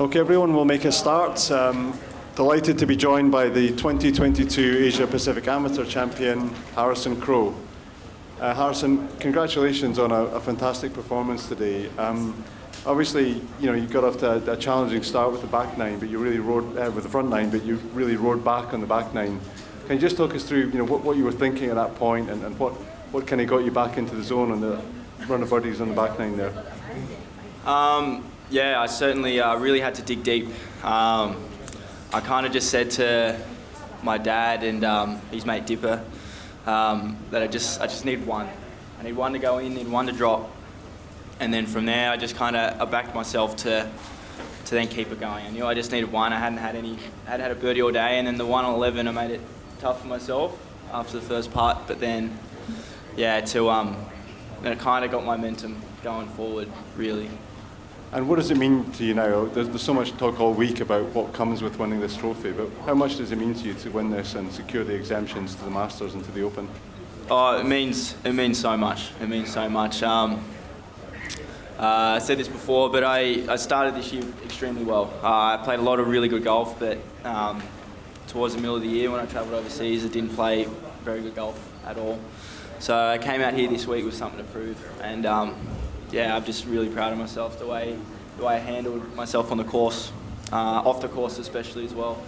Okay, everyone, we'll make a start. Delighted to be joined by the 2022 Asia Pacific Amateur Champion, Harrison Crowe. Harrison, congratulations on a fantastic performance today. Obviously, you got off to a challenging start with the back nine, but you really rode with the front nine, but you really rode back on the back nine. Can you just talk us through, what you were thinking at that point, and what kind of got you back into the zone on the run of birdies on the back nine there? Yeah, I certainly really had to dig deep. I kind of just said to my dad and his mate Dipper that I just need one. I need one to go in, need one to drop, and then from there I just kind of backed myself to then keep it going. I knew I just needed one. I hadn't had a birdie all day, and then the 1 on 11 I made it tough for myself after the first putt, but then then it kind of got momentum going forward really. And what does it mean to you now? There's so much talk all week about what comes with winning this trophy, but how much does it mean to you to win this and secure the exemptions to the Masters and to the Open? Oh, it means so much. It means so much. I said this before, but I started this year extremely well. I played a lot of really good golf, but towards the middle of the year when I travelled overseas, I didn't play very good golf at all. So I came out here this week with something to prove, and I'm just really proud of myself, the way I handled myself on the course, off the course especially as well.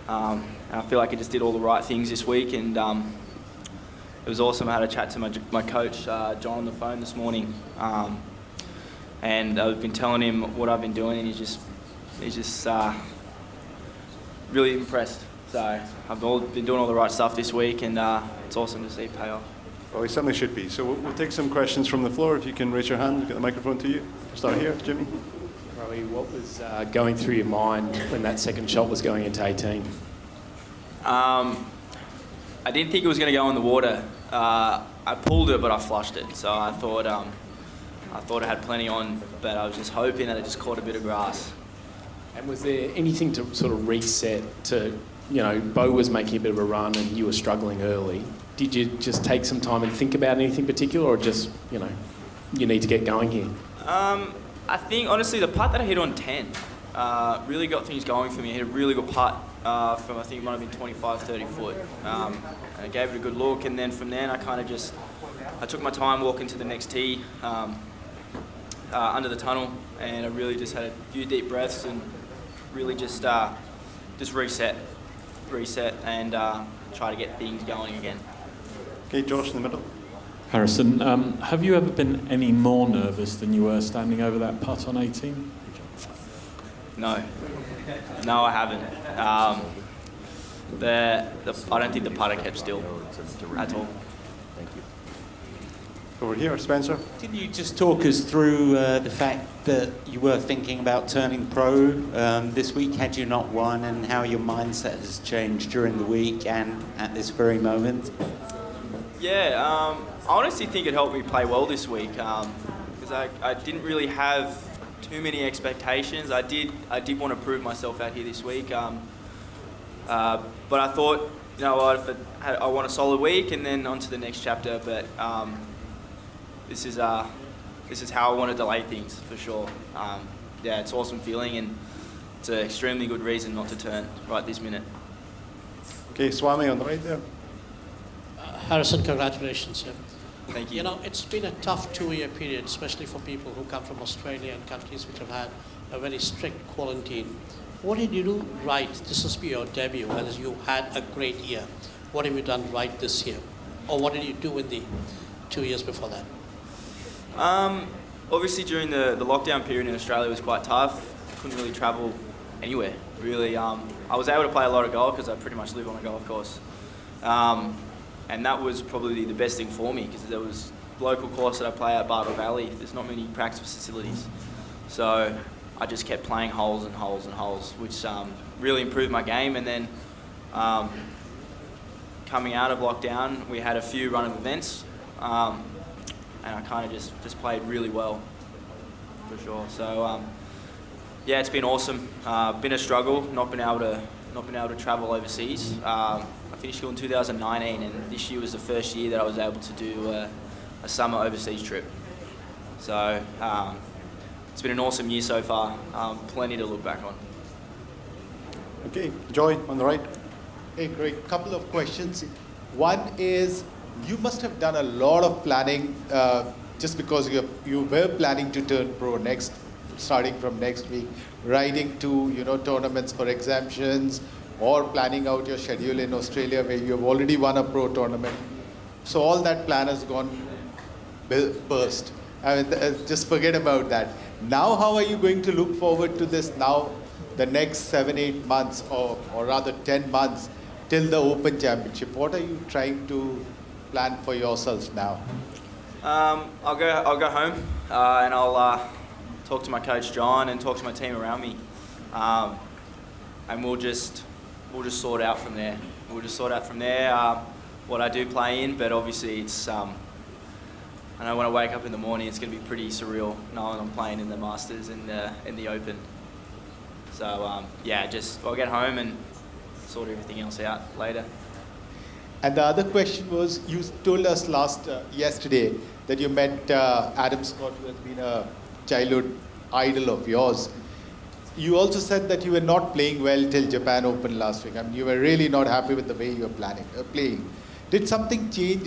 I feel like I just did all the right things this week, and it was awesome. I had a chat to my coach, John, on the phone this morning, and I've been telling him what I've been doing, and he's just really impressed. So I've been doing all the right stuff this week, and it's awesome to see it pay off. Well, we certainly should be. So we'll take some questions from the floor. If you can raise your hand, we'll get the microphone to you. We'll start here, Jimmy. Crowe, what was going through your mind when that second shot was going into 18? I didn't think it was going to go in the water. I pulled it, but I flushed it. So I thought I had plenty on, but I was just hoping that it just caught a bit of grass. And was there anything to sort of reset to, Bo was making a bit of a run and you were struggling early. Did you just take some time and think about anything particular, or just, you need to get going here? I think, honestly, the putt that I hit on 10 really got things going for me. I hit a really good putt from, I think it might have been 25, 30 foot. And I gave it a good look, and then from there I took my time walking to the next tee under the tunnel, and I really just had a few deep breaths and really just reset and try to get things going again. Okay, Josh in the middle. Harrison, have you ever been any more nervous than you were standing over that putt on 18? No, I haven't. I don't think the putter kept still at all. Thank you. Over here, Spencer. Can you just talk us through the fact that you were thinking about turning pro this week, had you not won, and how your mindset has changed during the week and at this very moment? Yeah, I honestly think it helped me play well this week because I didn't really have too many expectations. I did want to prove myself out here this week, but I thought, I want a solid week and then on to the next chapter. But this is how I want to delay things for sure. It's an awesome feeling, and it's an extremely good reason not to turn right this minute. Okay, Swami on the right there. Harrison, congratulations. Thank you. It's been a tough 2-year period, especially for people who come from Australia and countries which have had a very strict quarantine. What did you do right? This must be your debut, and you had a great year. What have you done right this year? Or what did you do in the 2 years before that? Obviously, during the lockdown period in Australia, it was quite tough. I couldn't really travel anywhere, really. I was able to play a lot of golf because I pretty much live on a golf course. And that was probably the best thing for me because there was a local course that I play at Bartle Valley. There's not many practice facilities. So I just kept playing holes and holes and holes, which really improved my game. And then coming out of lockdown, we had a few run of events. And I kind of just played really well, for sure. So it's been awesome. Been a struggle, not been able to travel overseas. I finished school in 2019, and this year was the first year that I was able to do a summer overseas trip. So it's been an awesome year so far. Plenty to look back on. Okay, Joy on the right. Hey, great. Couple of questions. One is, you must have done a lot of planning just because you were planning to turn pro starting from next week, writing to tournaments for exemptions, or planning out your schedule in Australia where you have already won a pro tournament. So all that plan has gone burst. I mean, just forget about that. Now, how are you going to look forward to this now, the next 7-8 months, or rather 10 months till the Open Championship? What are you trying to plan for yourself now? I'll go home and I'll talk to my coach John and talk to my team around me, and we'll just sort out from there. What I do play in, but obviously it's I know when I wake up in the morning, it's going to be pretty surreal knowing I'm playing in the Masters and in the Open. So yeah, I'll get home and sort everything else out later. And the other question was, you told us yesterday that you met Adam Scott, who has been a childhood idol of yours. You also said that you were not playing well till Japan Open last week. I mean, you were really not happy with the way you were playing. Did something change?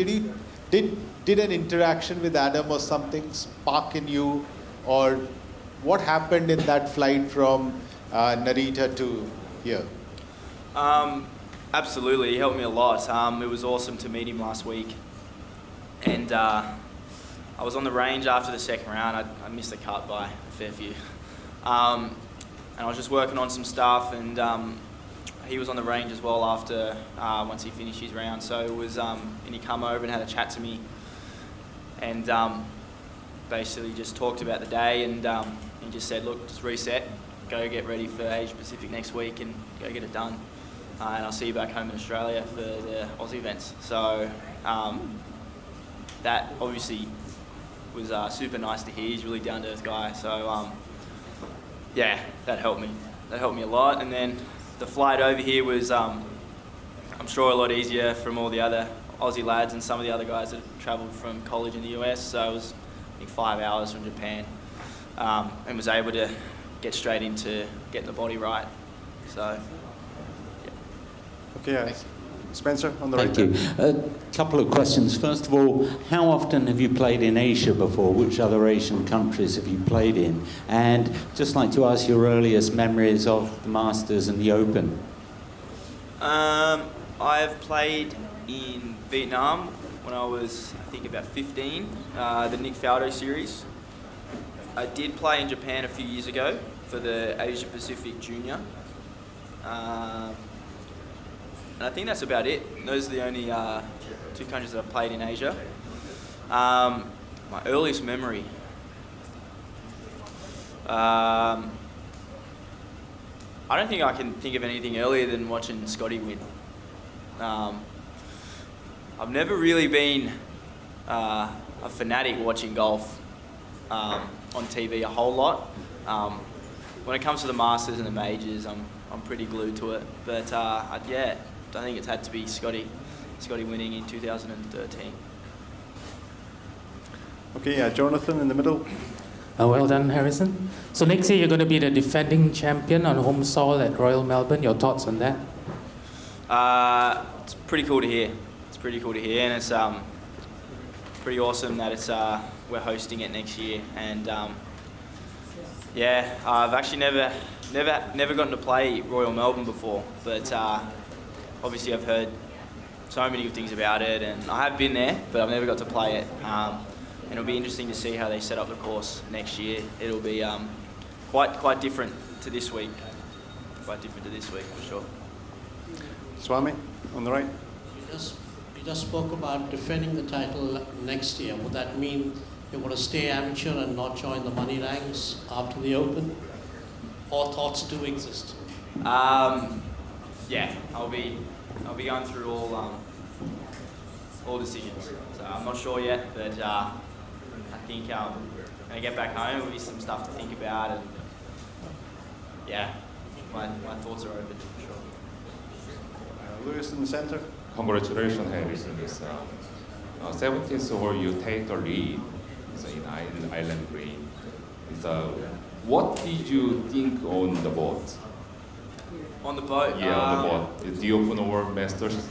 Did an interaction with Adam or something spark in you, or what happened in that flight from Narita to here? Absolutely, he helped me a lot. It was awesome to meet him last week, and I was on the range after the second round. I missed the cut by a fair few, and I was just working on some stuff, and he was on the range as well after once he finished his round. So it was, and he come over and had a chat to me, and basically just talked about the day, and he just said, look, just reset, go get ready for Asia Pacific next week, and go get it done. And I'll see you back home in Australia for the Aussie events. So that obviously was super nice to hear. He's a really down-to-earth guy. So yeah, that helped me. That helped me a lot. And then the flight over here was, I'm sure, a lot easier from all the other Aussie lads and some of the other guys that travelled from college in the US. So it was, I think, 5 hours from Japan, and was able to get straight into getting the body right. So. Okay, Spencer on the right. Thank you. A couple of questions. First of all, how often have you played in Asia before? Which other Asian countries have you played in? And just like to ask your earliest memories of the Masters and the Open. I've played in Vietnam when I was, I think, about 15, the Nick Faldo series. I did play in Japan a few years ago for the Asia Pacific Junior. And I think that's about it. Those are the only two countries that I've played in Asia. My earliest memory. I don't think I can think of anything earlier than watching Scotty win. I've never really been a fanatic watching golf on TV a whole lot. When it comes to the Masters and the majors, I'm pretty glued to it. But yeah, I think it's had to be Scotty winning in 2013. Okay, Jonathan in the middle. Well done, Harrison. So next year you're going to be the defending champion on home soil at Royal Melbourne. Your thoughts on that? It's pretty cool to hear. And it's pretty awesome that it's we're hosting it next year. And yeah, I've actually never gotten to play Royal Melbourne before, but obviously I've heard so many good things about it, and I have been there, but I've never got to play it. And it'll be interesting to see how they set up the course next year. It'll be quite different to this week. For sure. Swami on the right. You just spoke about defending the title next year. Would that mean you're going to stay amateur and not join the money ranks after the Open? Or thoughts do exist? Yeah, I'll be going through all decisions. So I'm not sure yet, but I think when I get back home, there'll be some stuff to think about, and yeah, my thoughts are open for sure. Lewis in the centre. Congratulations, Harrison. It's 17th hole, you take the lead in Island Green. It's what did you think on the boat? On the boat? Yeah, on the boat. The Open or Masters?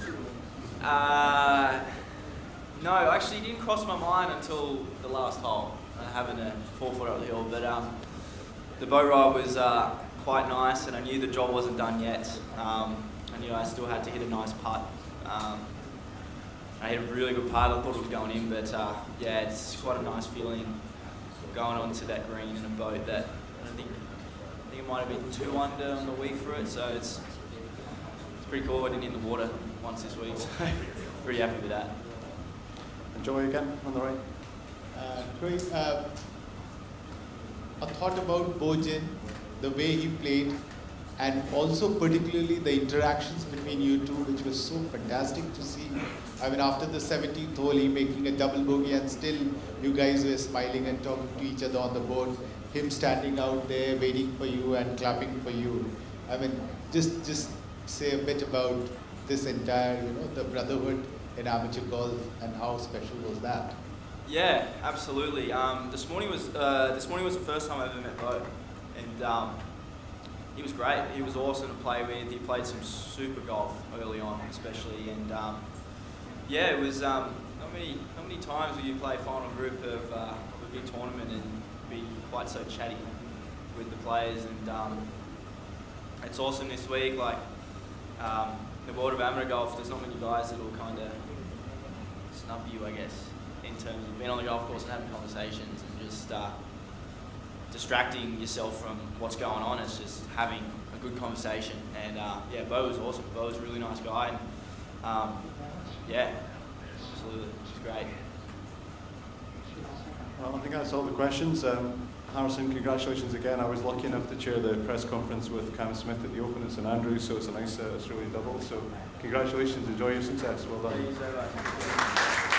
No, actually it didn't cross my mind until the last hole, having a 4-foot up the hill. But the boat ride was quite nice, and I knew the job wasn't done yet. I knew I still had to hit a nice putt. I hit a really good putt. I thought it was going in, but yeah, it's quite a nice feeling going onto that green in a boat that I think it might have been 2 under on the week for it. So it's pretty cool. I didn't hit the water once this week, so pretty happy with that. Enjoy again on the right. Craig, a thought about Bojin, the way he played, and also particularly the interactions between you two, which was so fantastic to see. I mean, after the 17th hole, he making a double bogey, and still you guys were smiling and talking to each other on the board. Him standing out there waiting for you and clapping for you. I mean, just say a bit about this entire, the brotherhood in amateur golf, and how special was that? Yeah, absolutely. This morning was the first time I ever met Bo, and he was great. He was awesome to play with. He played some super golf early on, especially, and yeah, it was not many times will you play final group of a big tournament and be quite so chatty with the players, and it's awesome this week. Like the world of amateur golf, there's not many guys that will kind of snub you, I guess, in terms of being on the golf course and having conversations and just distracting yourself from what's going on. It's just having a good conversation. And yeah, Bo was awesome. Bo was a really nice guy. And yeah, absolutely, it was great. Well, I think that's all the questions. Harrison, congratulations again. I was lucky enough to chair the press conference with Cam Smith at the Open at St Andrews, so it's a nice Australian double. So congratulations, enjoy your success. Well done. Thank you so much.